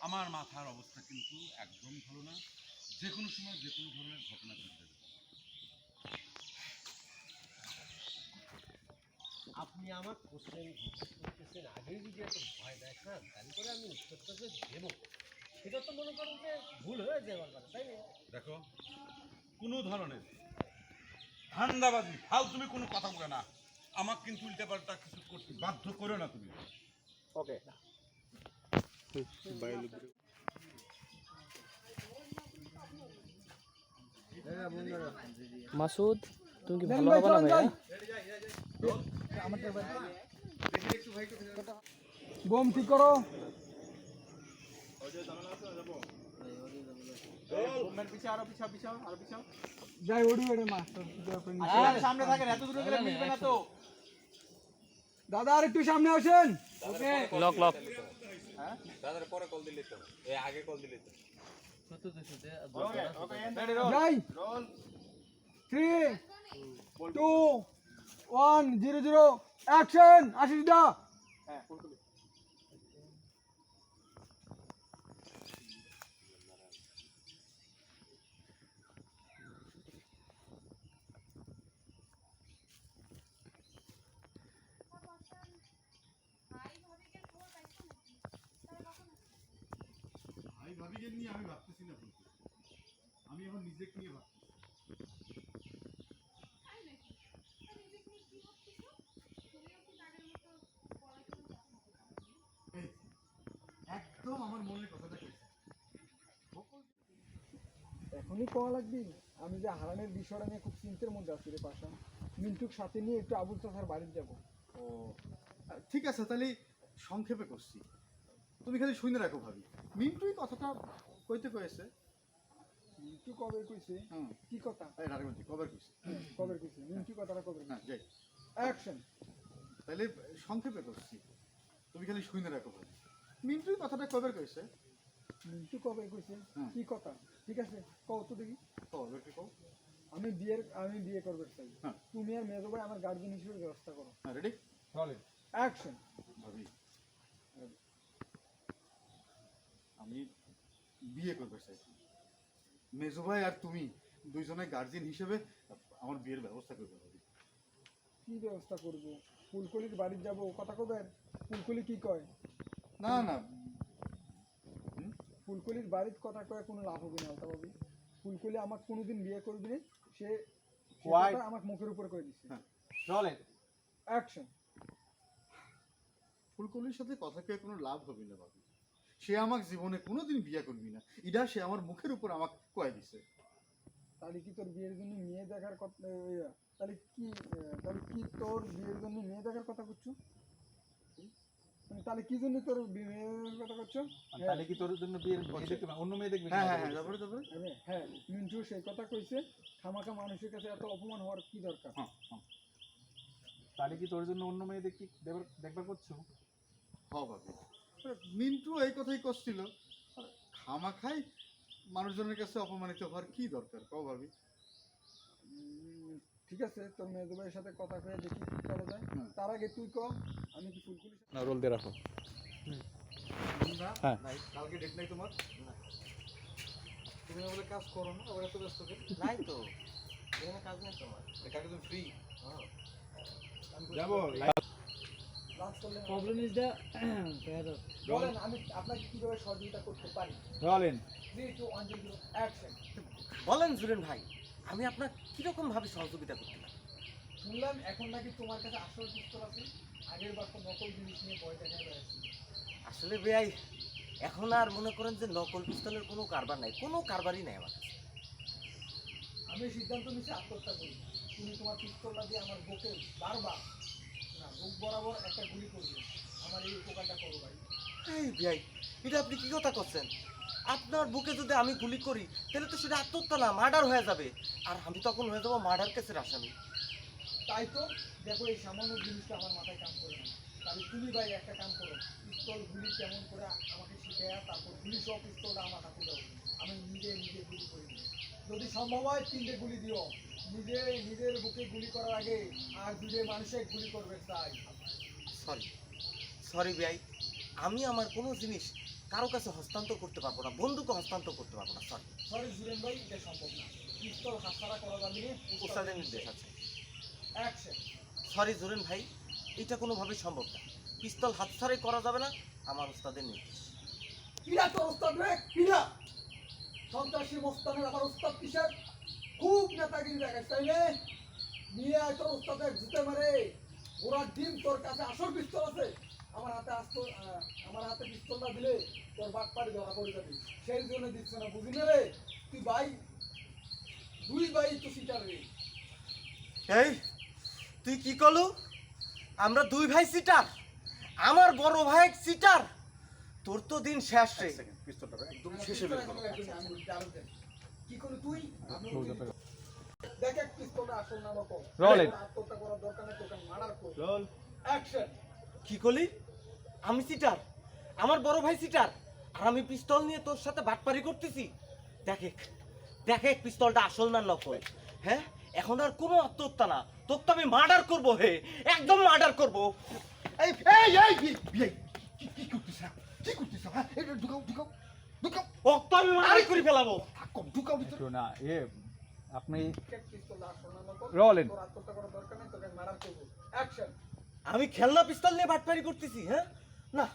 আমার মাথার অবস্থা কিন্তু একদম ভালো না, যে কোনো সময় যে কোনো ধরনের ঘটনা ঘটে যেতে পারে। আপনি আমার কোশ্চেন করতেছেন আগেই যদি এত ভয় দেখান তাহলে করে আমি উত্তরটা যে দেবো সেটা তো মনে করেন যে ভুল হয়ে যাওয়ার কথা, তাই না? দেখো, কোনো ধরনের ধান্দাবাজি তুমি কোনো কথা বলে না, আমাকে কিন্তু উল্টাপাল্টা কিছু করতে বাধ্য করো না তুমি। ওকে। মাসুদ, তুমি কি ভালো হবে না ভাইয়া? বোম ঠিক করো। যাই ওডি ওডে মাস্টার সামনে থাকেন, এত দূরে গেলে মিলবে না তো। দাদা আর একটু সামনে আসেন। Lock lock. দাদার পরে কল দিলে তো, এ আগে কল দিলে তো। যাই 3 2 1 0 0 অ্যাকশন। আশিস দা ভাই ভাবিকে নিয়ে আমি ভাবতেছি না, বলতে আমি এখন নিজেকে নিয়ে ভাবতেছি। এই, একদম আমার মনের কথাটা কইছে। এখনই কল লাগবি। আমি যে হারানের বিষয়টা নিয়ে খুব চিন্তার মধ্যে আছি রে পাশা। মিন্টুক সাথে নিয়ে একটু আবুল চাচার বাড়িতে যাব। ও ঠিক আছে, তাহলে সংক্ষেপে করছি, তুমি খালি শুনে রাখো ভাবি। মিন্টুই কথাটা কইতে কয়েছে। মিন্টু কবে কইছে? হুম, কি কথা? এই রাখবেন কবে কইছে? কবে কইছে? মিন্টু কথাটা কবে? হ্যাঁ যাই, অ্যাকশন। তাহলে সংক্ষেপে করছি, তুমি খালি শুনে রাখো ভাবি। মিন্টুই কথাটা কবে কইছে? মিন্টু কবে কইছে? হুম। কি কথা? ঠিক আছে, কও তো দেখি। কবে কি কও? আমি বিয়ে করতে চাই। হ্যাঁ। তুমি আর মেজো ভাই আমার গার্জিয়ান হিসেবে ব্যবস্থা করো। হ্যাঁ রেডি, অ্যাকশন। ভাবি আমি বিয়ে করতে চাই, মেজো ভাই আর তুমি দুইজনে গার্জিয়ান হিসেবে আমার বিয়ের ব্যবস্থা করবে ভাবি। কি ব্যবস্থা করব? ফুলকলির বাড়ি যাব, কথা কবে? ফুলকলি কি কয়? না না, ফুলকলির বাড়ির কথা কয়ে কোনো লাভ হবে না আলতা বাবু। ফুলকলি আমাকে কোনোদিন বিয়ে করবে না, সে আমাকে মুখের উপর করে দিচ্ছে। হ্যাঁ। চলেন। অ্যাকশন। ফুলকলির সাথে কথা কে কোনো লাভ হবে না ভাবি, সে আমাকে জীবনে কোনোদিন বিয়ে করবি না, এটা সে আমার মুখের উপর আমাকে কয়ে দিছে। তাহলে কি তোর বিয়ের জন্য মেয়ে দেখার কথা? তাহলে কি তোর বিয়ের জন্য মেয়ে দেখার কথা করছো? তাহলে কি জন্য তোর মেয়ের কথা করছো? তাহলে কি তোর জন্য বিয়ের মেয়ে দেখবে না, অন্য মেয়ে দেখবে? হ্যাঁ হ্যাঁ হ্যাঁ, তারপরে তারপরে হ্যাঁ, মিন্টু সেই কথা কইছে। খামাখা মানুষের কাছে এত অপমান হওয়ার কি দরকার? হ্যাঁ হ্যাঁ তাহলে কি তোর জন্য অন্য মেয়ে দেখবার করছো? হ্যাঁ ভাবি, মিন্টু এই কথাই করছিল, আর খামাখাই মানুষজনের কাছে অপমানিত হওয়ার কি দরকার কও ভাবি? ঠিক আছে, তোর মেজো ভাইয়ের সাথে কথা কয়ে দেখি কি করা যায়। তার আগে তুই ক, আমি কি ফুলকলি না, রোল দিয়ে রাখো। না হ্যাঁ। নাই, কালকে ডেট নাই তোমার? তুমি বলে কাজ করো না, আবার এত ব্যস্ত কেন? নাই তো, এখানে কাজ নেই তোমার। কালকে তুমি ফ্রি? যাবো। লাঞ্চ করলে প্রবলেম ইজ দ্য বলেন আমি আপনাকে কিভাবে সহযোগিতা করতে পারি। রোলিং। 3 2 1 0 অ্যাকশন। বলেন জুরেন ভাই, আমি আপনার কিরকম ভাবে সহযোগিতা করতে পারি? শুনলাম এখন নাকি তোমার কাছে আসল পিস্তল আছে। আগের বার তো নকল জিনিস নিয়ে ভয় দেখায় বেড়াচ্ছি। আসলে ভাই এখন আর মনে করেন যে নকল পিস্তলের কোনো কারবার নাই, কোনো কারবারই নাই আমার কাছে। আমি সিদ্ধান্ত নিচ্ছি আত্মহত্যা করি। তুমি তোমার পিস্তলটা দিয়ে আমার বুকে বারবার বুক বরাবর একটা গুলি করবে। আমার এই উপকারটা করো ভাই। এই ভাই, এটা আপনি কি কথা করছেন? আপনার বুকে যদি আমি গুলি করি তাহলে তো সেটা আত্মহত্যা না, মার্ডার হয়ে যাবে, আর আমি তখন হয়ে যাবো মার্ডার কেসের আসামি। তাই তো দেখো, এই সামান্য জিনিসটা আমার মাথায় কাম করে না। তাহলে তুমি ভাই একটা কাম করো, পিস্তল গুলি কেমন করে আমাকে শিখাইয়া তারপর গুলি সহ পিস্তলটা আমার হাতে দাও। আমি নিজে গুলি করে দিই। যদি সম্ভব হয় 3টে গুলি দিও। নিজের বুকে গুলি করার আগে আর 2 মানুষের গুলি করবে তাই। সরি সরি ভাই, আমি আমার কোনো জিনিস কারো কাছে হস্তান্তর করতে পারবো না, বন্দুকও হস্তান্তর করতে পারবো না। সরি। সরি জুরেন ভাই, এটা সম্ভব না। পিস্তল হাতছাড়া করা যাবে না। ওস্তাদের নির্দেশ আছে। অ্যাকশন। সরি জুরেন ভাই, এটা কোনোভাবেই সম্ভব না। পিস্তল হাতছাড়াই করা যাবে না, আমার ওস্তাদের নির্দেশ। কিরা তোর ওস্তাদ রে, কিরা? সন্ত্রাসী মোস্তানের আমার ওস্তাদ কিসের? খুব নেতাগিরি দেখাস তাই না? নিয়ে আয় তোর ওস্তাদের জুতে মারে। ওরা ডিম তোর কাছে আসল পিস্তল আছে? আমার হাতে পিস্তলটা দিলে তোর বাট পাড়ি ধরা পড়ে যাবে। সেই জন্য দিচ্ছে না, বুঝলি না রে? তুই ভাই, দুই ভাই তো সিটার রে। এই তুই কি করলু? আমরা দুই ভাই সিটার, আমার বড় ভাই সিটার। তোর তো দিন শেষ রে। পিস্তলটা একদম শেষে বের করো। আমি বলি, দাঁড়ান দেন। কি করলি তুই? আমি দেখ এক পিস্তলটা আসল না নকল। Roll it. আত্মহত্যা করার দরকার নেই, তোকে মার্ডার করব। অ্যাকশন। কি করলি? আমি সিটার, আমার বড় ভাই সিটার, আর আমি পিস্তল নিয়ে তোর সাথে বাটপারি করতেছি। দেখে পিস্তলটা আসল না নকল। হ্যাঁ, এখন আর কোনো আত্মহত্যা না, তোকে তো আমি মার্ডার করবো। হে, একদম মার্ডার করবো। এই এই এই বিয়ে কি করতেছ? কি করতেছ? হ্যাঁ, এই ঢুকাও ঢুকাও ঢুকাও। ও তো আমি মার্ডার করে ফেলাবো। থাকো, ঢুকাও ভিতরে। একটু না আপনি এক পিস্তলটা আসল না নকল। Roll in. তোর আত্মহত্যা করার দরকার নেই, তোকে মার্ডার করব। অ্যাকশন। আমি খেলনা পিস্তল নিয়ে বাটপারি করতেছি? হ্যাঁ না,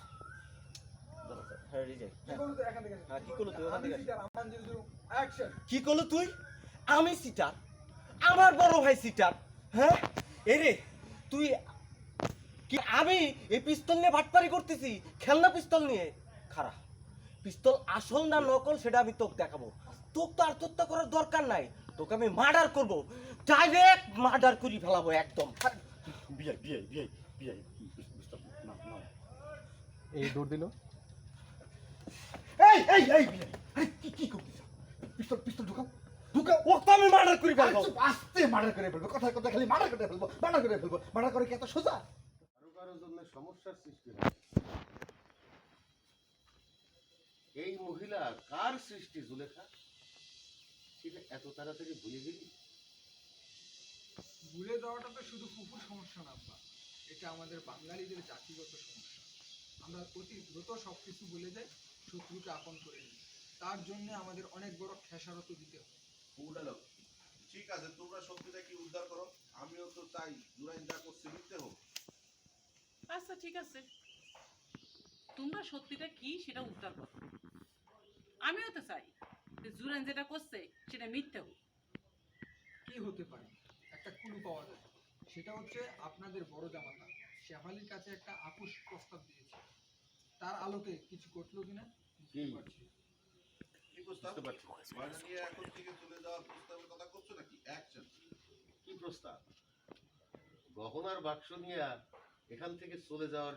হ্যাঁ, রিজেক্ট। কি করলি তুই এখান থেকে? হ্যাঁ, কি করলি তুই ওখান থেকে? আমি সিটার, আমার জিরো। অ্যাকশন। কি করলো তুই? আমি সিটার, আমার বড় ভাই সিটার। হ্যাঁ এরে তুই কি? আমি এই পিস্তল নিয়ে বাটপারি করতেছি, খেলনা পিস্তল নিয়ে। খারাপ পিস্তল আসল না নকল সেটা আমি তোকে দেখাবো। তোকে তো আত্মহত্যা করার দরকার নাই, তোকে আমি মার্ডার করব, ডাইরেক্ট মার্ডার করে ফেলাবো একদম। বিয়ে বিয়ে বিয়ে বিয়ে পিস্তল না না। এই দৌড় দিল। এই এই এই বিয়ে, আরে কি করতেছ? পিস্তল পিস্তল ঢুকাও ঢুকাও। ওকে তো আমি মার্ডার করে ফেলবো। আস্তে মার্ডার করে ফেলবো, কথা কথা খালি মার্ডার করে ফেলবো, মার্ডার করে ফেলবো। মার্ডার করে কি এত সোজা? কারো কারো জন্য সমস্যার সৃষ্টি হয়। এই মহিলা কার সৃষ্টি জুলেখা? সেটা এত তাড়াতাড়ি ভুলে গেলি? ভুলে যাওয়াটা তো শুধু ফুফুর সমস্যা না আব্বা, এটা আমাদের বাঙালিদের জাতিগত সমস্যা। আমরা অতি দ্রুত সবকিছু ভুলে যাই, শত্রুকে আপন করে নিই। তার জন্য আমাদের অনেক বড় খেসারত দিতে হয়। ঠিক আছে, তোমরা সত্যিটা কি উদ্ধার করো, আমিও তো চাই জুরাইন যা করছে মিথ্যে হোক। আচ্ছা ঠিক আছে, তোমরা সত্যিটা কি সেটা উদ্ধার করো। আমিও তো চাই যে জুরাইন যেটা করছে সেটা মিথ্যে হোক। কি হতে পারে? একটা ক্লু পাওয়া যায়, সেটা হচ্ছে আপনাদের বড় জামাতা শেফালির কাছে একটা আপোষ প্রস্তাব দিয়েছে। তার আলোকে কিছু ঘটলো কিনা বুঝতে পারছি। কি প্রস্তাব? বাড়ি নিয়ে এখন থেকে চলে যাওয়ার প্রস্তাবের কথা করছো নাকি? অ্যাকশন। কি প্রস্তাব? গহনার বাক্স নিয়ে এখান থেকে চলে যাওয়ার